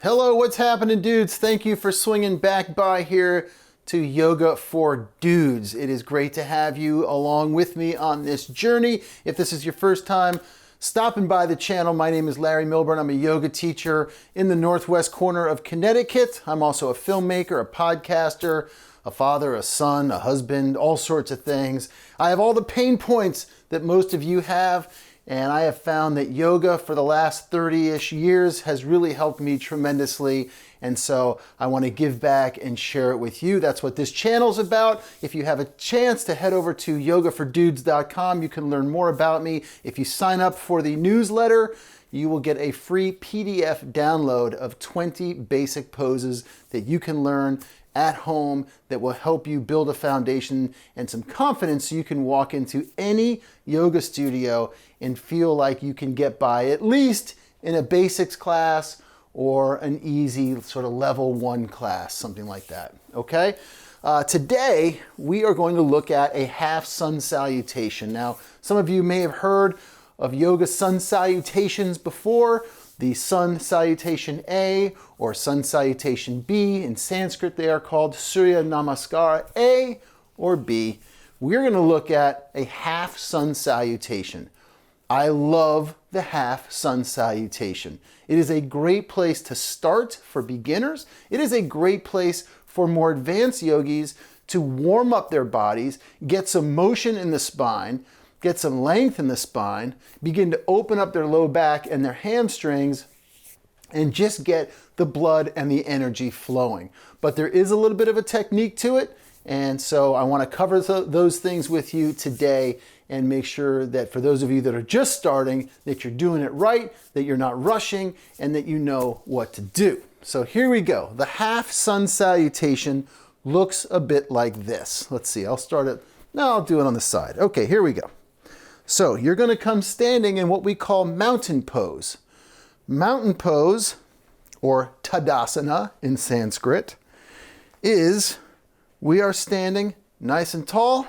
Hello, what's happening, dudes? Thank you for swinging back by here to Yoga for Dudes. It is great to have you along with me on this journey. If this is your first time stopping by the channel, my name is Larry Milburn. I'm a yoga teacher in the northwest corner of Connecticut. I'm also a filmmaker, a podcaster, a father, a son, a husband, all sorts of things. I have all the pain points that most of you have, and I have found that yoga for the last 30-ish years has really helped me tremendously. And so I want to give back and share it with you. That's what this channel's about. If you have a chance to head over to yogafordudes.com, you can learn more about me. If you sign up for the newsletter, you will get a free PDF download of 20 basic poses that you can learn at home that will help you build a foundation and some confidence so you can walk into any yoga studio and feel like you can get by at least in a basics class or an easy sort of level 1 class, something like that, okay? Today, we are going to look at a half sun salutation. Now, some of you may have heard of yoga sun salutations before. The sun salutation A or sun salutation B. In Sanskrit, they are called Surya Namaskara A or B. We're going to look at a half sun salutation. I love the half sun salutation. It is a great place to start for beginners. It is a great place for more advanced yogis to warm up their bodies, get some motion in the spine, get some length in the spine, begin to open up their low back and their hamstrings, and just get the blood and the energy flowing. But there is a little bit of a technique to it, and so I want to cover those things with you today and make sure that for those of you that are just starting, that you're doing it right, that you're not rushing, and that you know what to do. So here we go. The half sun salutation looks a bit like this. Let's see, I'll start it. No, I'll do it on the side. Okay, here we go. So you're going to come standing in what we call mountain pose. Mountain pose, or Tadasana in Sanskrit, is we are standing nice and tall.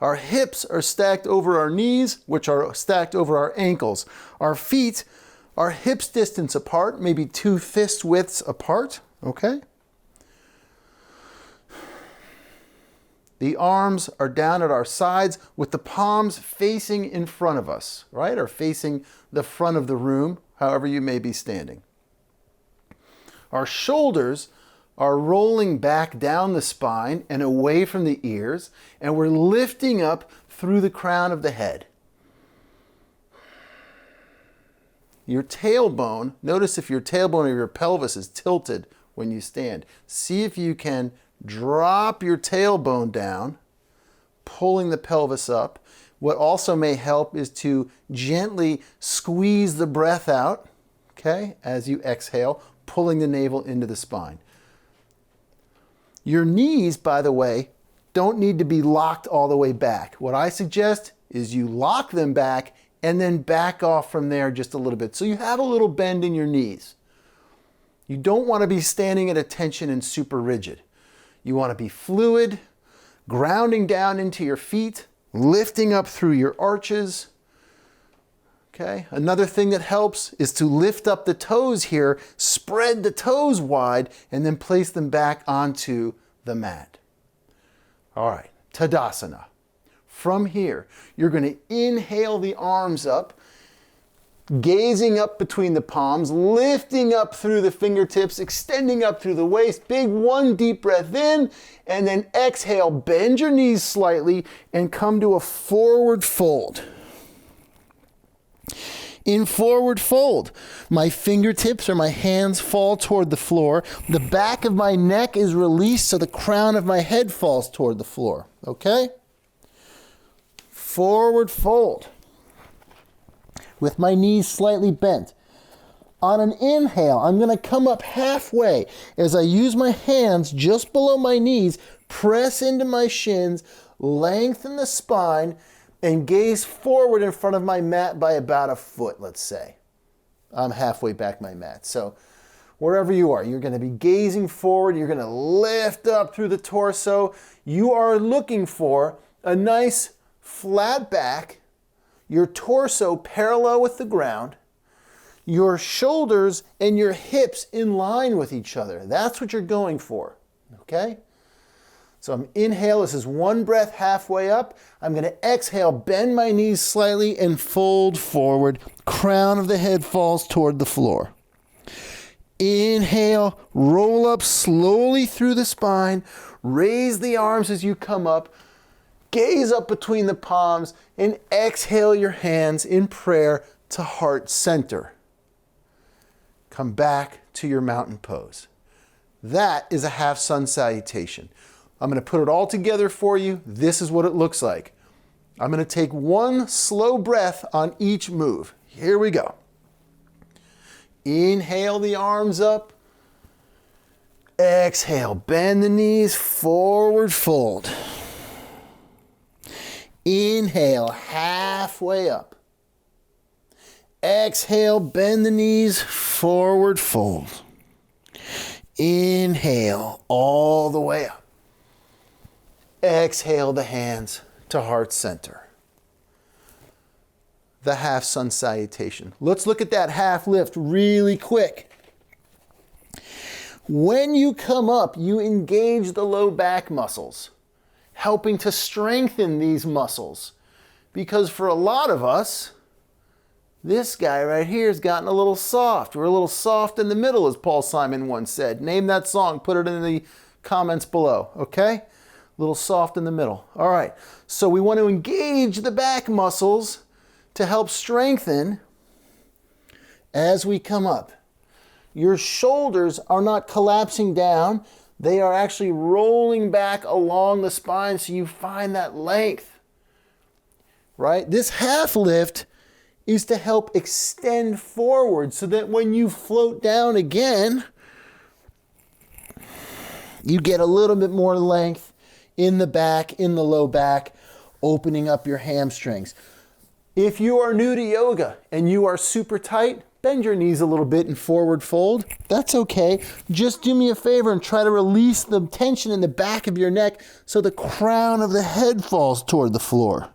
Our hips are stacked over our knees, which are stacked over our ankles. Our feet are hips distance apart, maybe 2 fist widths apart, okay? The arms are down at our sides with the palms facing in front of us, right? Or facing the front of the room, however you may be standing. Our shoulders are rolling back down the spine and away from the ears, and we're lifting up through the crown of the head. Your tailbone, notice if your tailbone or your pelvis is tilted when you stand. See if you can drop your tailbone down, pulling the pelvis up. What also may help is to gently squeeze the breath out, okay, as you exhale, pulling the navel into the spine. Your knees, by the way, don't need to be locked all the way back. What I suggest is you lock them back and then back off from there just a little bit. So you have a little bend in your knees. You don't want to be standing at attention and super rigid. You want to be fluid, grounding down into your feet, lifting up through your arches. Okay. Another thing that helps is to lift up the toes here, spread the toes wide, and then place them back onto the mat. All right, Tadasana. From here, you're going to inhale the arms up, gazing up between the palms, lifting up through the fingertips, extending up through the waist. Big one deep breath in, and then exhale, bend your knees slightly, and come to a forward fold. In forward fold, my fingertips or my hands fall toward the floor. The back of my neck is released so the crown of my head falls toward the floor, okay? Forward fold with my knees slightly bent. On an inhale, I'm going to come up halfway as I use my hands just below my knees, press into my shins, lengthen the spine, and gaze forward in front of my mat by about a foot, let's say. I'm halfway back my mat. So wherever you are, you're going to be gazing forward. You're going to lift up through the torso. You are looking for a nice flat back, your torso parallel with the ground. your shoulders and your hips in line with each other. That's what you're going for, okay? So I'm inhale, this is one breath halfway up. I'm gonna exhale, bend my knees slightly and fold forward. Crown of the head falls toward the floor. Inhale, roll up slowly through the spine. Raise the arms as you come up. Gaze up between the palms and exhale your hands in prayer to heart center. Come back to your mountain pose. That is a half sun salutation. I'm going to put it all together for you. This is what it looks like. I'm going to take one slow breath on each move. Here we go. Inhale the arms up. Exhale, bend the knees, forward fold. Inhale, halfway up. Exhale, bend the knees, forward fold. Inhale, all the way up. Exhale the hands to heart center. The half sun salutation. Let's look at that half lift really quick. When you come up, you engage the low back muscles, helping to strengthen these muscles. Because for a lot of us, this guy right here has gotten a little soft. We're a little soft in the middle, as Paul Simon once said. Name that song, put it in the comments below, okay? A little soft in the middle. All right, so we want to engage the back muscles to help strengthen as we come up. Your shoulders are not collapsing down. They are actually rolling back along the spine so you find that length, right? This half lift is to help extend forward so that when you float down again, you get a little bit more length in the back, in the low back, opening up your hamstrings. If you are new to yoga and you are super tight, bend your knees a little bit and forward fold. That's okay. Just do me a favor and try to release the tension in the back of your neck so the crown of the head falls toward the floor.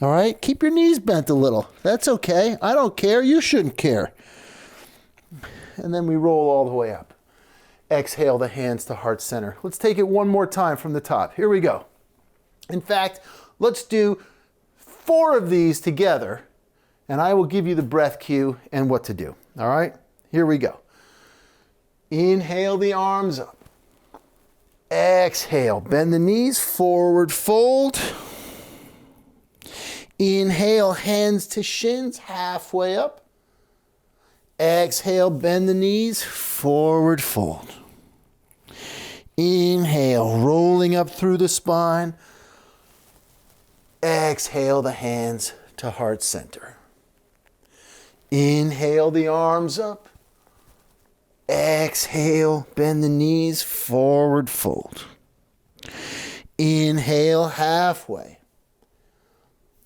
All right? Keep your knees bent a little. That's okay. I don't care. You shouldn't care. And then we roll all the way up. Exhale the hands to heart center. Let's take it one more time from the top. Here we go. In fact, let's do 4 of these together, and I will give you the breath cue and what to do. All right? Here we go. Inhale the arms up. Exhale, bend the knees, forward fold. Inhale, hands to shins, halfway up. Exhale, bend the knees, forward fold. Inhale, rolling up through the spine. Exhale the hands to heart center. Inhale the arms up. Exhale, bend the knees, forward fold. Inhale, halfway.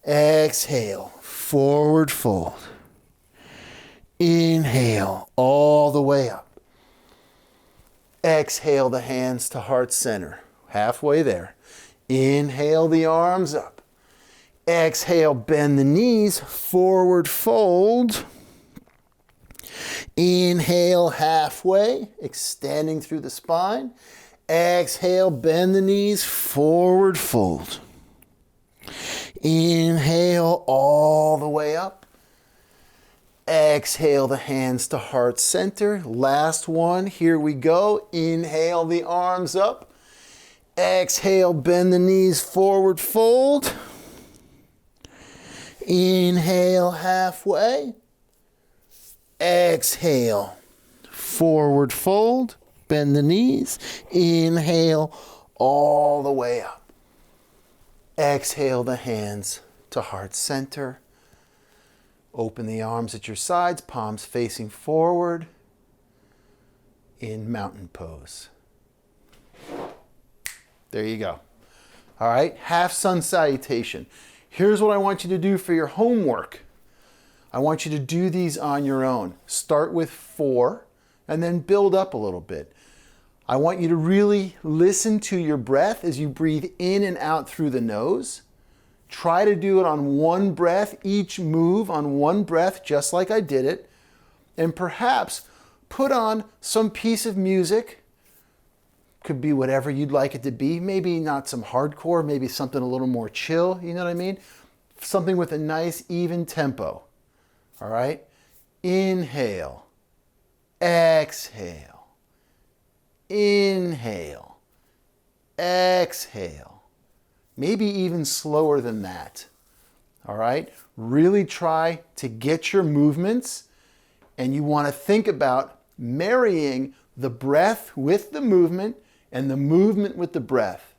Exhale, forward fold. Inhale, all the way up. Exhale the hands to heart center. Halfway there. Inhale the arms up. Exhale, bend the knees, forward fold. Inhale, halfway, extending through the spine. Exhale, bend the knees, forward fold. Inhale, all the way up. Exhale the hands to heart center. Last one, here we go. Inhale the arms up. Exhale, bend the knees, forward fold. Inhale, halfway. Exhale, forward fold. Bend the knees. Inhale, all the way up. Exhale the hands to heart center. Open the arms at your sides, palms facing forward in mountain pose. There you go. All right, half sun salutation. Here's what I want you to do for your homework. I want you to do these on your own. Start with 4 and then build up a little bit. I want you to really listen to your breath as you breathe in and out through the nose. Try to do it on one breath, each move on one breath, just like I did it. and perhaps put on some piece of music. Could be whatever you'd like it to be. Maybe not some hardcore, maybe something a little more chill, you know what I mean? Something with a nice even tempo. All right? Inhale, exhale, inhale, exhale. Maybe even slower than that. All right? Really try to get your movements, and you want to think about marrying the breath with the movement and the movement with the breath.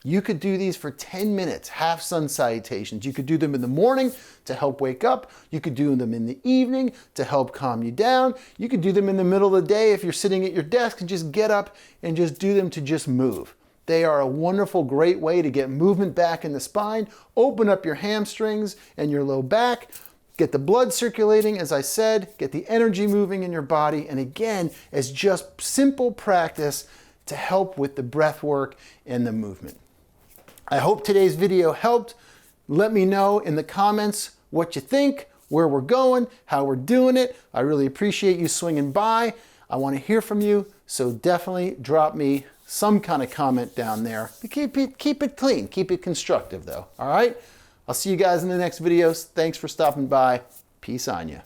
You could do these for 10 minutes, half sun salutations. You could do them in the morning to help wake up. You could do them in the evening to help calm you down. You could do them in the middle of the day if you're sitting at your desk and just get up and just do them to just move. They are a wonderful, great way to get movement back in the spine, open up your hamstrings and your low back, get the blood circulating, as I said, get the energy moving in your body, and again, as just simple practice to help with the breath work and the movement. I hope today's video helped. Let me know in the comments what you think, where we're going, how we're doing it. I really appreciate you swinging by. I want to hear from you, so definitely drop me some kind of comment down there. Keep it clean, keep it constructive though, all right? I'll see you guys in the next videos. Thanks for stopping by. Peace on you.